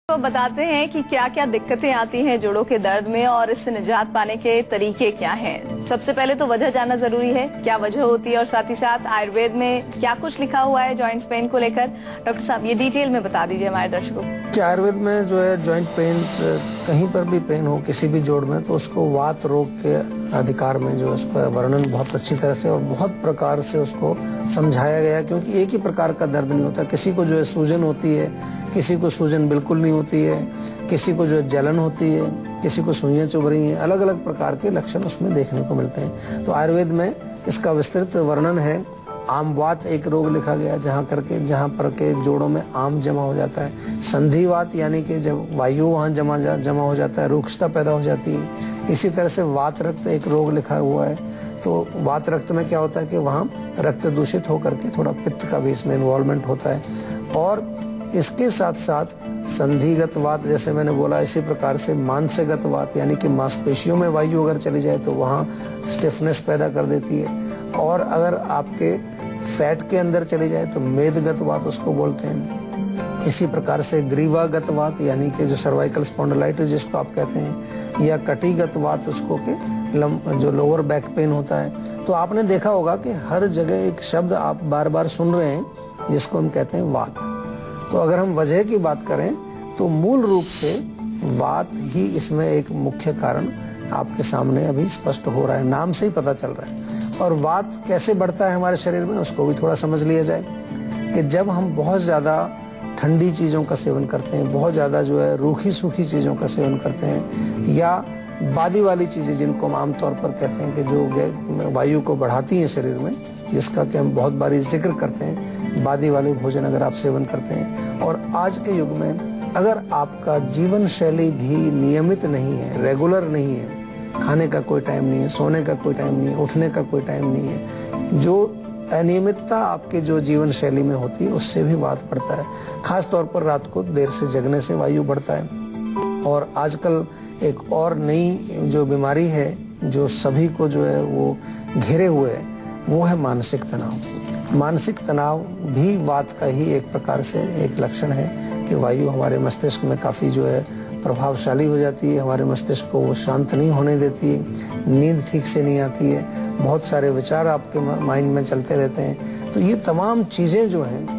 तो बताते हैं कि क्या क्या दिक्कतें आती हैं जोड़ों के दर्द में और इससे निजात पाने के तरीके क्या हैं। सबसे पहले तो वजह जानना जरूरी है, क्या वजह होती है और साथ ही साथ आयुर्वेद में क्या कुछ लिखा हुआ है जॉइंट्स पेन को लेकर। डॉक्टर साहब ये डिटेल में बता दीजिए हमारे दर्शकों को। कि आयुर्वेद में जो है जॉइंट पेन कहीं पर भी पेन हो किसी भी जोड़ में तो उसको वात रोग के अधिकार में जो उसका वर्णन बहुत अच्छी तरह से और बहुत प्रकार से उसको समझाया गया, क्योंकि एक ही प्रकार का दर्द नहीं होता। किसी को जो है सूजन होती है, किसी को सूजन बिल्कुल नहीं होती है, किसी को जो है जलन होती है, किसी को सुइयां चुभ रही हैं। अलग अलग प्रकार के लक्षण उसमें देखने को मिलते हैं। तो आयुर्वेद में इसका विस्तृत वर्णन है। आमवात एक रोग लिखा गया जहाँ पर के जोड़ों में आम जमा हो जाता है। संधिवात यानी कि जब वायु वहाँ जमा हो जाता है, रुक्षता पैदा हो जाती है। इसी तरह से वात रक्त एक रोग लिखा हुआ है। तो वात रक्त में क्या होता है कि वहाँ रक्त दूषित होकर के थोड़ा पित्त का भी इसमें इन्वॉल्वमेंट होता है। और इसके साथ साथ संधिगत वात जैसे मैंने बोला, इसी प्रकार से मांसगत वात यानी कि मांसपेशियों में वायु अगर चली जाए तो वहाँ स्टिफनेस पैदा कर देती है। और अगर आपके फैट के अंदर चली जाए तो मेदगत वात उसको बोलते हैं। इसी प्रकार से ग्रीवागत वात यानी कि जो सर्वाइकल स्पॉन्डिलाइटिस जिसको आप कहते हैं, या कटिगत वात उसको के जो लोअर बैक पेन होता है। तो आपने देखा होगा कि हर जगह एक शब्द आप बार बार सुन रहे हैं जिसको हम कहते हैं वात। तो अगर हम वजह की बात करें तो मूल रूप से वात ही इसमें एक मुख्य कारण आपके सामने अभी स्पष्ट हो रहा है, नाम से ही पता चल रहा है। और वात कैसे बढ़ता है हमारे शरीर में उसको भी थोड़ा समझ लिया जाए कि जब हम बहुत ज़्यादा ठंडी चीज़ों का सेवन करते हैं, बहुत ज़्यादा जो है रूखी सूखी चीज़ों का सेवन करते हैं, या बादी वाली चीज़ें जिनको हम आमतौर पर कहते हैं कि जो वायु को बढ़ाती हैं शरीर में, जिसका कि हम बहुत बारी जिक्र करते हैं, बादी वाले भोजन अगर आप सेवन करते हैं। और आज के युग में अगर आपका जीवन शैली भी नियमित नहीं है, रेगुलर नहीं है, खाने का कोई टाइम नहीं है, सोने का कोई टाइम नहीं है, उठने का कोई टाइम नहीं है, जो अनियमितता आपके जो जीवन शैली में होती है उससे भी वात बढ़ता है। खास तौर पर रात को देर से जगने से वायु बढ़ता है। और आजकल एक और नई जो बीमारी है जो सभी को जो है वो घेरे हुए है, वो है मानसिक तनाव। मानसिक तनाव भी वात का ही एक प्रकार से एक लक्षण है कि वायु हमारे मस्तिष्क में काफ़ी जो है प्रभावशाली हो जाती है। हमारे मस्तिष्क को वो शांत नहीं होने देती है, नींद ठीक से नहीं आती है, बहुत सारे विचार आपके माइंड में चलते रहते हैं। तो ये तमाम चीज़ें जो हैं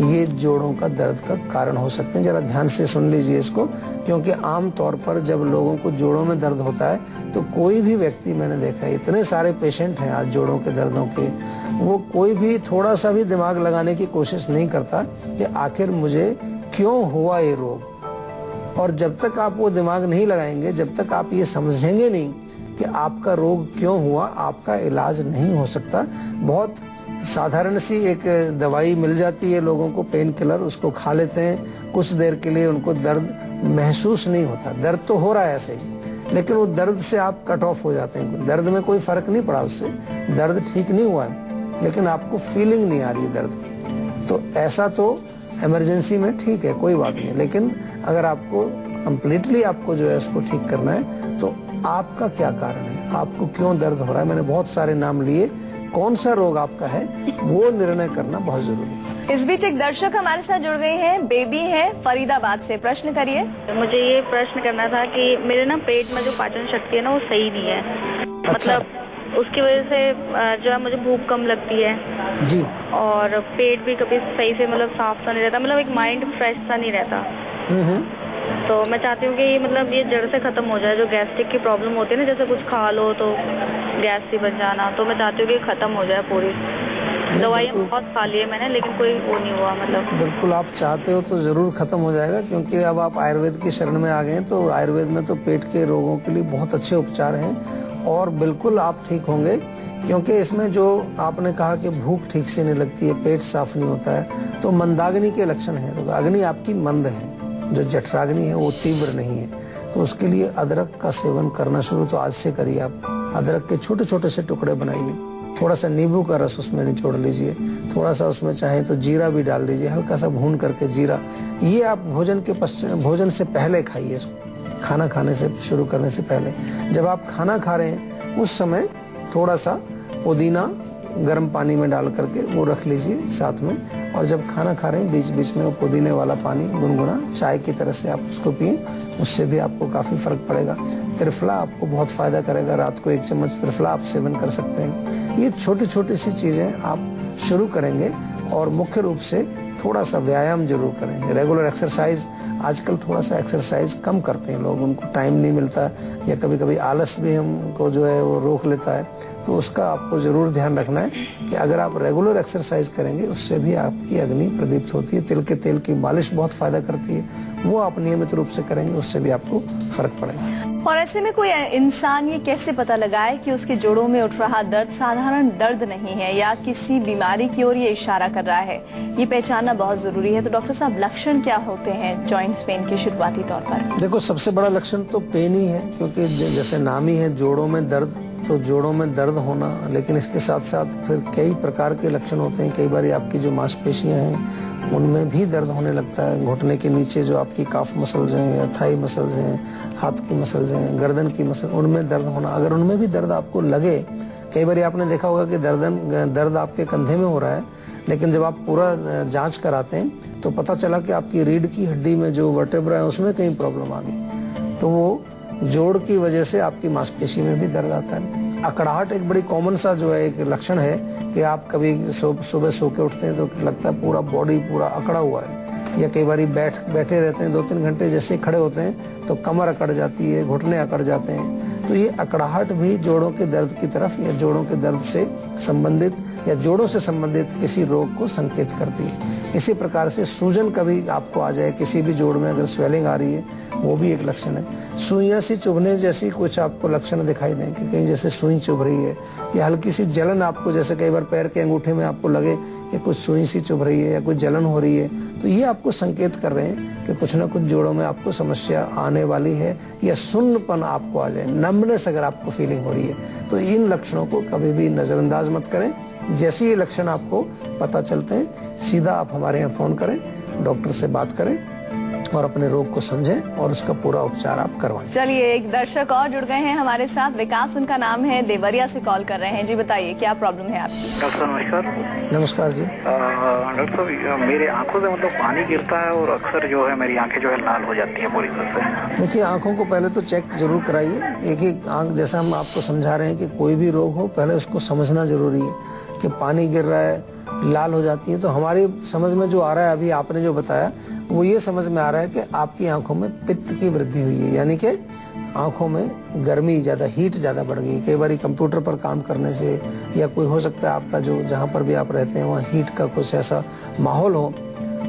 ये जोड़ों का दर्द का कारण हो सकते हैं। जरा ध्यान से सुन लीजिए इसको, क्योंकि आम तौर पर जब लोगों को जोड़ों में दर्द होता है तो कोई भी व्यक्ति, मैंने देखा है इतने सारे पेशेंट हैं आज जोड़ों के दर्दों के, वो कोई भी थोड़ा सा भी दिमाग लगाने की कोशिश नहीं करता कि आखिर मुझे क्यों हुआ ये रोग। और जब तक आप वो दिमाग नहीं लगाएंगे, जब तक आप ये समझेंगे नहीं कि आपका रोग क्यों हुआ, आपका इलाज नहीं हो सकता। बहुत साधारण सी एक दवाई मिल जाती है लोगों को, पेन किलर, उसको खा लेते हैं, कुछ देर के लिए उनको दर्द महसूस नहीं होता। दर्द तो हो रहा है ऐसे ही, लेकिन वो दर्द से आप कट ऑफ हो जाते हैं। दर्द में कोई फर्क नहीं पड़ा, उससे दर्द ठीक नहीं हुआ है, लेकिन आपको फीलिंग नहीं आ रही है दर्द की। तो ऐसा तो इमरजेंसी में ठीक है, कोई बात नहीं, लेकिन अगर आपको कंप्लीटली आपको जो है उसको ठीक करना है तो आपका क्या कारण है, आपको क्यों दर्द हो रहा है। मैंने बहुत सारे नाम लिए, कौन सा रोग आपका है वो निर्णय करना बहुत जरूरी है। इस बीच एक दर्शक हमारे साथ जुड़ गए हैं, बेबी है फरीदाबाद से। प्रश्न करिए। मुझे ये प्रश्न करना था कि मेरे ना पेट में जो पाचन शक्ति है ना वो सही नहीं है। अच्छा। मतलब उसकी वजह से जो है मुझे भूख कम लगती है जी, और पेट भी कभी सही से मतलब साफ सा नहीं रहता, मतलब एक माइंड फ्रेश सा नहीं रहता। तो मैं चाहती हूँ कि मतलब ये जड़ से खत्म हो जाए। जो गैस्ट्रिक की प्रॉब्लम होती है ना, जैसे कुछ खा लो तो गैस सी बन जाना, तो मैं चाहती हूँ कि खत्म हो जाए पूरी। दवाइयाँ बहुत खा ली है मैंने, लेकिन कोई वो नहीं हुआ। मतलब बिल्कुल आप चाहते हो तो जरूर खत्म हो जाएगा, क्योंकि अब आप आयुर्वेद की शरण में आ गए हैं। तो आयुर्वेद में तो पेट के रोगों के लिए बहुत अच्छे उपचार हैं और बिल्कुल आप ठीक होंगे। क्योंकि इसमें जो आपने कहा कि भूख ठीक से नहीं लगती है, पेट साफ नहीं होता है, तो मंदाग्नि के लक्षण हैं। तो अग्नि आपकी मंद है, जो जठराग्नि है वो तीव्र नहीं है। तो उसके लिए अदरक का सेवन करना शुरू तो आज से करिए। आप अदरक के छोटे छोटे से टुकड़े बनाइए, थोड़ा सा नींबू का रस उसमें निचोड़ लीजिए, थोड़ा सा उसमें चाहे तो जीरा भी डाल दीजिए, हल्का सा भून करके जीरा। ये आप भोजन से पहले खाइए इसको, खाना खाने से शुरू करने से पहले। जब आप खाना खा रहे हैं उस समय थोड़ा सा पुदीना गर्म पानी में डाल करके वो रख लीजिए साथ में, और जब खाना खा रहे हैं बीच बीच में वो पुदीने वाला पानी गुनगुना चाय की तरह से आप उसको पिए, उससे भी आपको काफ़ी फर्क पड़ेगा। त्रिफला आपको बहुत फ़ायदा करेगा, रात को 1 चम्मच त्रिफला आप सेवन कर सकते हैं। ये छोटी छोटी सी चीज़ें आप शुरू करेंगे, और मुख्य रूप से थोड़ा सा व्यायाम जरूर करें, रेगुलर एक्सरसाइज। आजकल थोड़ा सा एक्सरसाइज कम करते हैं लोग, उनको टाइम नहीं मिलता, या कभी कभी आलस भी हमको जो है वो रोक लेता है, तो उसका आपको जरूर ध्यान रखना है कि अगर आप रेगुलर एक्सरसाइज करेंगे उससे भी आपकी अग्नि प्रदीप्त होती है। तिल के तेल की मालिश बहुत फायदा करती है, वो आप नियमित रूप से करेंगे, उससे भी आपको फर्क पड़ेगा। और ऐसे में कोई इंसान ये कैसे पता लगाए कि उसके जोड़ों में उठ रहा दर्द साधारण दर्द नहीं है या किसी बीमारी की ओर ये इशारा कर रहा है, ये पहचानना बहुत जरूरी है। तो डॉक्टर साहब, लक्षण क्या होते हैं जॉइंट्स पेन के शुरुआती तौर पर? देखो, सबसे बड़ा लक्षण तो पेन ही है, क्योंकि जैसे नाम ही है जोड़ों में दर्द, तो जोड़ों में दर्द होना, लेकिन इसके साथ साथ फिर कई प्रकार के लक्षण होते हैं। कई बार आपकी जो मांसपेशियां हैं उनमें भी दर्द होने लगता है, घुटने के नीचे जो आपकी काफ मसल्स हैं या थाई मसल्स हैं, हाथ की मसल्स हैं, गर्दन की मसल, उनमें दर्द होना। अगर उनमें भी दर्द आपको लगे, कई बार आपने देखा होगा कि दर्द आपके कंधे में हो रहा है, लेकिन जब आप पूरा जांच कराते हैं तो पता चला कि आपकी रीढ़ की हड्डी में जो वर्टेब्रा है उसमें कहीं प्रॉब्लम आ गई, तो वो जोड़ की वजह से आपकी मांसपेशी में भी दर्द आता है। अकड़ाहट एक बड़ी कॉमन सा जो है एक लक्षण है कि आप कभी सुबह सो के उठते हैं तो लगता है पूरा बॉडी पूरा अकड़ा हुआ है, या कई बार बैठे रहते हैं 2-3 घंटे, जैसे खड़े होते हैं तो कमर अकड़ जाती है, घुटने अकड़ जाते हैं। तो ये अकड़ाहट भी जोड़ों के दर्द की तरफ या जोड़ों के दर्द से संबंधित या जोड़ों से संबंधित किसी रोग को संकेत करती है। इसी प्रकार से सूजन कभी आपको आ जाए, किसी भी जोड़ में अगर स्वेलिंग आ रही है, वो भी एक लक्षण है। सुइयां सी चुभने जैसी कुछ आपको लक्षण दिखाई दें कि कहीं जैसे सुई चुभ रही है, या हल्की सी जलन आपको, जैसे कई बार पैर के अंगूठे में आपको लगे या कुछ सुई सी चुभ रही है या कुछ जलन हो रही है, तो ये आपको संकेत कर रहे हैं कि कुछ ना कुछ जोड़ों में आपको समस्या आने वाली है, या सुन्नपन आपको आ जाए, नम्बनेस अगर आपको फीलिंग हो रही है, तो इन लक्षणों को कभी भी नजरअंदाज मत करें। जैसे ये लक्षण आपको पता चलते हैं, सीधा आप हमारे यहाँ फोन करें, डॉक्टर से बात करें और अपने रोग को समझें और उसका पूरा उपचार आप करवाएं। चलिए, एक दर्शक और जुड़ गए हैं हमारे साथ, विकास उनका नाम है, देवरिया से कॉल कर रहे हैं। जी बताइए, क्या प्रॉब्लम है आपकी? डॉक्टर नमस्कार। नमस्कार जी। डॉक्टर साहब, मेरे आंखों से मतलब पानी गिरता है और अक्सर जो है मेरी आंखें जो है लाल हो जाती है पूरी तरह से। देखिए, आंखों को पहले तो चेक जरूर कराइए। एक आंख, जैसा हम आपको समझा रहे हैं कि कोई भी रोग हो, पहले उसको समझना जरूरी है कि पानी गिर रहा है, लाल हो जाती है, तो हमारी समझ में जो आ रहा है, अभी आपने जो बताया, वो ये समझ में आ रहा है कि आपकी आंखों में पित्त की वृद्धि हुई है, यानी कि आंखों में गर्मी ज्यादा, हीट ज्यादा बढ़ गई। कई बार कंप्यूटर पर काम करने से, या कोई हो सकता है आपका जो जहाँ पर भी आप रहते हैं वहाँ हीट का कुछ ऐसा माहौल हो,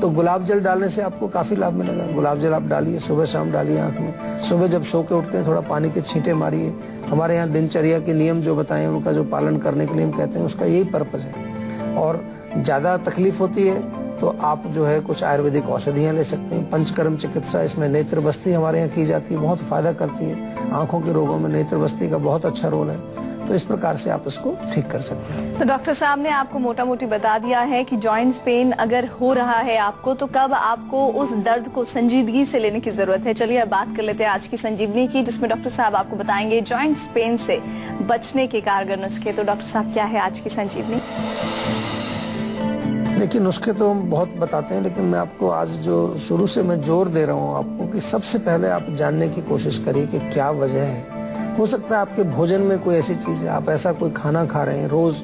तो गुलाब जल डालने से आपको काफी लाभ मिलेगा। गुलाब जल आप डालिए, सुबह शाम डालिए आंख में। सुबह जब सो के उठते हैं थोड़ा पानी के छींटे मारिए। हमारे यहाँ दिनचर्या के नियम जो बताए उनका जो पालन करने के लिए हम कहते हैं, उसका यही पर्पज है। और ज्यादा तकलीफ होती है तो आप जो है कुछ आयुर्वेदिक औषधियां ले सकते हैं। पंचकर्म चिकित्सा, इसमें नेत्र बस्ती हमारे यहाँ की जाती है, बहुत फायदा करती है। आंखों के रोगों में नेत्र बस्ती का बहुत अच्छा रोल है, तो इस प्रकार से आप इसको ठीक कर सकते हैं। तो डॉक्टर साहब ने आपको मोटा मोटी बता दिया है कि जॉइंट्स पेन अगर हो रहा है आपको, तो कब आपको उस दर्द को संजीदगी से लेने की जरूरत है। चलिए अब बात कर लेते हैं आज की संजीवनी की, जिसमें डॉक्टर साहब आपको बताएंगे जॉइंट्स पेन से बचने के कारगर नुस्खे। तो डॉक्टर साहब, क्या है आज की संजीवनी? देखिए, नुस्खे तो हम बहुत बताते हैं, लेकिन मैं आपको आज जो शुरू से मैं जोर दे रहा हूँ आपको कि सबसे पहले आप जानने की कोशिश करिए कि क्या वजह है। हो सकता है आपके भोजन में कोई ऐसी चीज है, आप ऐसा कोई खाना खा रहे हैं रोज।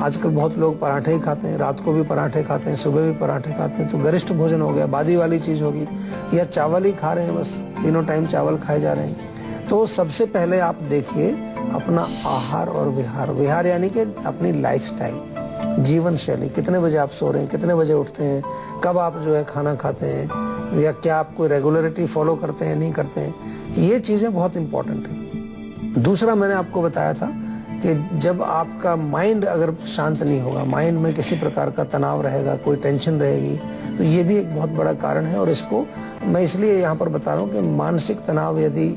आजकल बहुत लोग पराठे ही खाते हैं, रात को भी पराठे खाते हैं, सुबह भी पराठे खाते हैं, तो गरिष्ठ भोजन हो गया, बादी वाली चीज होगी। या चावल ही खा रहे हैं, बस तीनों टाइम चावल खाए जा रहे हैं। तो सबसे पहले आप देखिए अपना आहार और विहार यानी कि अपनी लाइफस्टाइल, जीवन शैली। कितने बजे आप सो रहे हैं, कितने बजे उठते हैं, कब आप जो है खाना खाते हैं, या क्या आप कोई रेगुलरिटी फॉलो करते हैं, नहीं करते हैं, ये चीजें बहुत इंपॉर्टेंट है। दूसरा, मैंने आपको बताया था कि जब आपका माइंड अगर शांत नहीं होगा, माइंड में किसी प्रकार का तनाव रहेगा, कोई टेंशन रहेगी, तो ये भी एक बहुत बड़ा कारण है। और इसको मैं इसलिए यहाँ पर बता रहा हूँ कि मानसिक तनाव यदि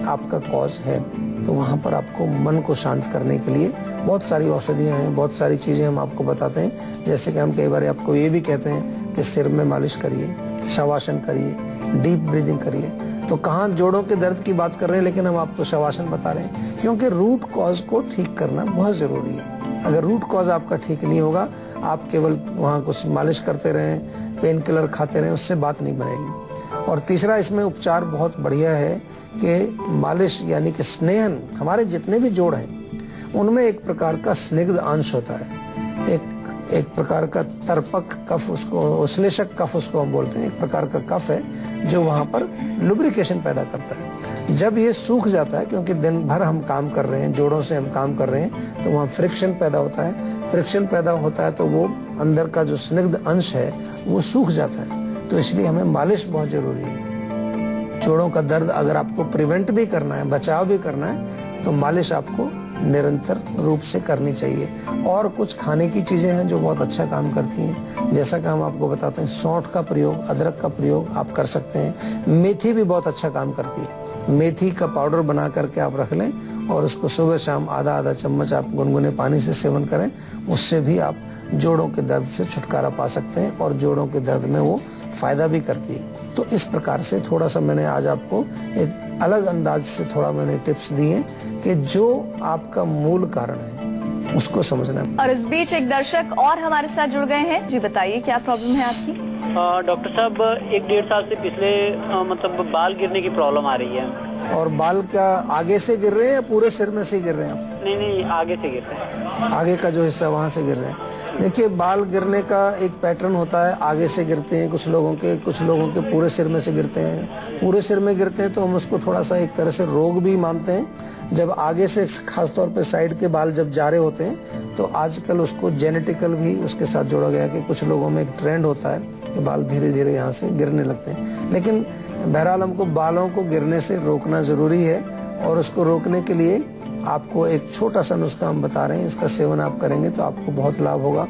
आपका कॉज है, तो वहाँ पर आपको मन को शांत करने के लिए बहुत सारी औषधियाँ हैं, बहुत सारी चीज़ें हम आपको बताते हैं। जैसे कि हम कई बार आपको ये भी कहते हैं कि सिर में मालिश करिए, शवासन करिए, डीप ब्रीदिंग करिए। तो कहाँ जोड़ों के दर्द की बात कर रहे हैं, लेकिन हम आपको शवासन बता रहे हैं, क्योंकि रूट कॉज को ठीक करना बहुत जरूरी है। अगर रूट कॉज आपका ठीक नहीं होगा, आप केवल वहाँ कुछ मालिश करते रहें, पेन किलर खाते रहें, उससे बात नहीं बनेगी। और तीसरा इसमें उपचार बहुत बढ़िया है कि मालिश यानी कि स्नेहन, हमारे जितने भी जोड़ हैं उनमें एक प्रकार का स्निग्ध अंश होता है, एक प्रकार का तर्पक कफ, उसको श्लेषक कफ उसको हम बोलते हैं, एक प्रकार का कफ है जो वहाँ पर लुब्रिकेशन पैदा करता है। जब ये सूख जाता है, क्योंकि दिन भर हम काम कर रहे हैं, जोड़ों से हम काम कर रहे हैं, तो वहाँ फ्रिक्शन पैदा होता है। फ्रिक्शन पैदा होता है तो वो अंदर का जो स्निग्ध अंश है वो सूख जाता है। तो इसलिए हमें मालिश बहुत जरूरी है। जोड़ों का दर्द अगर आपको प्रिवेंट भी करना है, बचाव भी करना है, तो मालिश आपको निरंतर रूप से करनी चाहिए। और कुछ खाने की चीजें हैं जो बहुत अच्छा काम करती हैं, जैसा कि हम आपको बताते हैं, सौंठ का प्रयोग, अदरक का प्रयोग आप कर सकते हैं। मेथी भी बहुत अच्छा काम करती है। मेथी का पाउडर बना करके आप रख लें और उसको सुबह शाम आधा आधा चम्मच आप गुनगुने पानी से सेवन करें, उससे भी आप जोड़ों के दर्द से छुटकारा पा सकते हैं और जोड़ों के दर्द में वो फायदा भी करती है। तो इस प्रकार से थोड़ा सा मैंने आज आपको एक अलग अंदाज से थोड़ा मैंने टिप्स दिए कि जो आपका मूल कारण है उसको समझना है। और इस बीच एक दर्शक और हमारे साथ जुड़ गए हैं। जी बताइए, क्या प्रॉब्लम है आपकी? डॉक्टर साहब, 1-1.5 साल से पिछले मतलब बाल गिरने की प्रॉब्लम आ रही है। और बाल क्या आगे से गिर रहे हैं या पूरे सिर में से गिर रहे हैं? नहीं, आगे से गिर रहे हैं। आगे का जो हिस्सा वहाँ से गिर रहे हैं। देखिए, बाल गिरने का एक पैटर्न होता है, आगे से गिरते हैं कुछ लोगों के पूरे सिर में से गिरते हैं। पूरे सिर में गिरते हैं तो हम उसको थोड़ा सा एक तरह से रोग भी मानते हैं। जब आगे से खासतौर पे साइड के बाल जब जा रहे होते हैं तो आजकल उसको जेनेटिकल भी उसके साथ जोड़ा गया कि कुछ लोगों में एक ट्रेंड होता है कि बाल धीरे धीरे यहाँ से गिरने लगते हैं। लेकिन बहरहाल हमको बालों को गिरने से रोकना जरूरी है और उसको रोकने के लिए आपको एक छोटा सा नुस्खा हम बता रहे हैं। इसका सेवन आप करेंगे तो आपको बहुत लाभ होगा।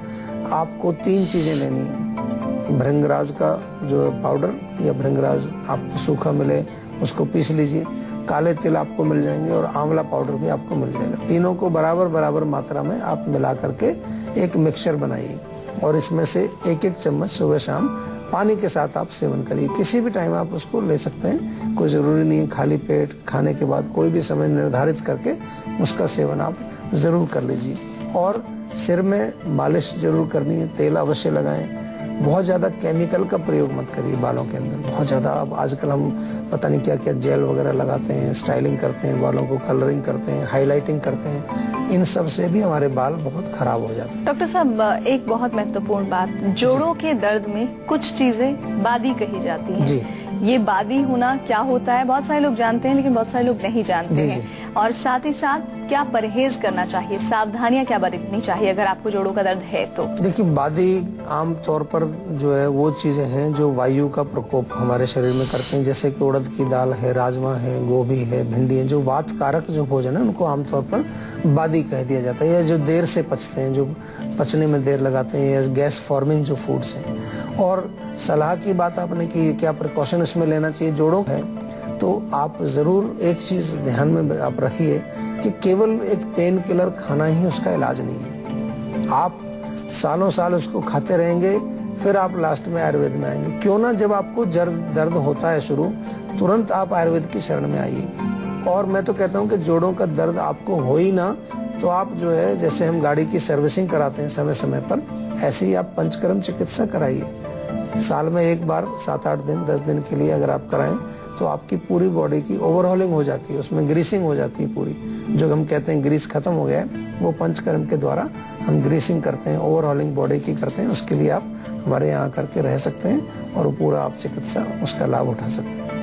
आपको 3 चीजें लेनी है। भृंगराज का जो पाउडर या भृंगराज आपको सूखा मिले उसको पीस लीजिए, काले तिल आपको मिल जाएंगे और आंवला पाउडर भी आपको मिल जाएगा। तीनों को बराबर मात्रा में आप मिला करके एक मिक्सचर बनाइए और इसमें से 1-1 चम्मच सुबह शाम पानी के साथ आप सेवन करिए। किसी भी टाइम आप उसको ले सकते हैं, कोई जरूरी नहीं है खाली पेट खाने के बाद, कोई भी समय निर्धारित करके उसका सेवन आप जरूर कर लीजिए। और सिर में मालिश जरूर करनी है, तेल अवश्य लगाएं। बहुत ज्यादा केमिकल का प्रयोग मत करिए बालों के अंदर। बहुत ज्यादा अब आजकल हम पता नहीं क्या क्या जेल वगैरह लगाते हैं, स्टाइलिंग करते हैं, बालों को कलरिंग करते हैं, हाईलाइटिंग करते हैं। इन सब से भी हमारे बाल बहुत खराब हो जाते हैं। डॉक्टर साहब, एक बहुत महत्वपूर्ण बात, जोड़ों के दर्द में कुछ चीजें बादी कही जाती हैं। जी। ये बादी होना क्या होता है? बहुत सारे लोग जानते हैं लेकिन बहुत सारे लोग नहीं जानते हैं। और साथ ही साथ क्या परहेज करना चाहिए, सावधानियां क्या बरतनी चाहिए अगर आपको जोड़ों का दर्द है तो? देखिए, बादी आम तौर पर जो है वो चीजें हैं जो वायु का प्रकोप हमारे शरीर में करते हैं, जैसे कि उड़द की दाल है, राजमा है, गोभी है, भिंडी है। जो वात कारक जो भोजन है उनको आमतौर पर बादी कह दिया जाता है। या जो देर से पचते हैं, जो पचने में देर लगाते हैं, या गैस फॉर्मिंग जो फूड्स हैं। और सलाह की बात आपने की, क्या प्रिकॉशन इसमें लेना चाहिए जोड़ों है, तो आप जरूर एक चीज ध्यान में आप रखिए कि केवल एक पेन किलर खाना ही उसका इलाज नहीं है। आप सालों साल उसको खाते रहेंगे, फिर आप लास्ट में आयुर्वेद में आएंगे। क्यों ना जब आपको दर्द होता है शुरू, तुरंत आप आयुर्वेद की शरण में आइए। और मैं तो कहता हूँ कि जोड़ों का दर्द आपको हो ही ना, तो आप जो है जैसे हम गाड़ी की सर्विसिंग कराते हैं समय समय पर, ऐसे ही आप पंचकर्म चिकित्सा कराइए। साल में एक बार 7-8 दिन 10 दिन के लिए अगर आप कराएं तो आपकी पूरी बॉडी की ओवरहॉलिंग हो जाती है, उसमें ग्रीसिंग हो जाती है पूरी। जो हम कहते हैं ग्रीस खत्म हो गया है, वो पंचकर्म के द्वारा हम ग्रीसिंग करते हैं, ओवरहॉलिंग बॉडी की करते हैं। उसके लिए आप हमारे यहाँ करके रह सकते हैं और पूरा आप चिकित्सा उसका लाभ उठा सकते हैं।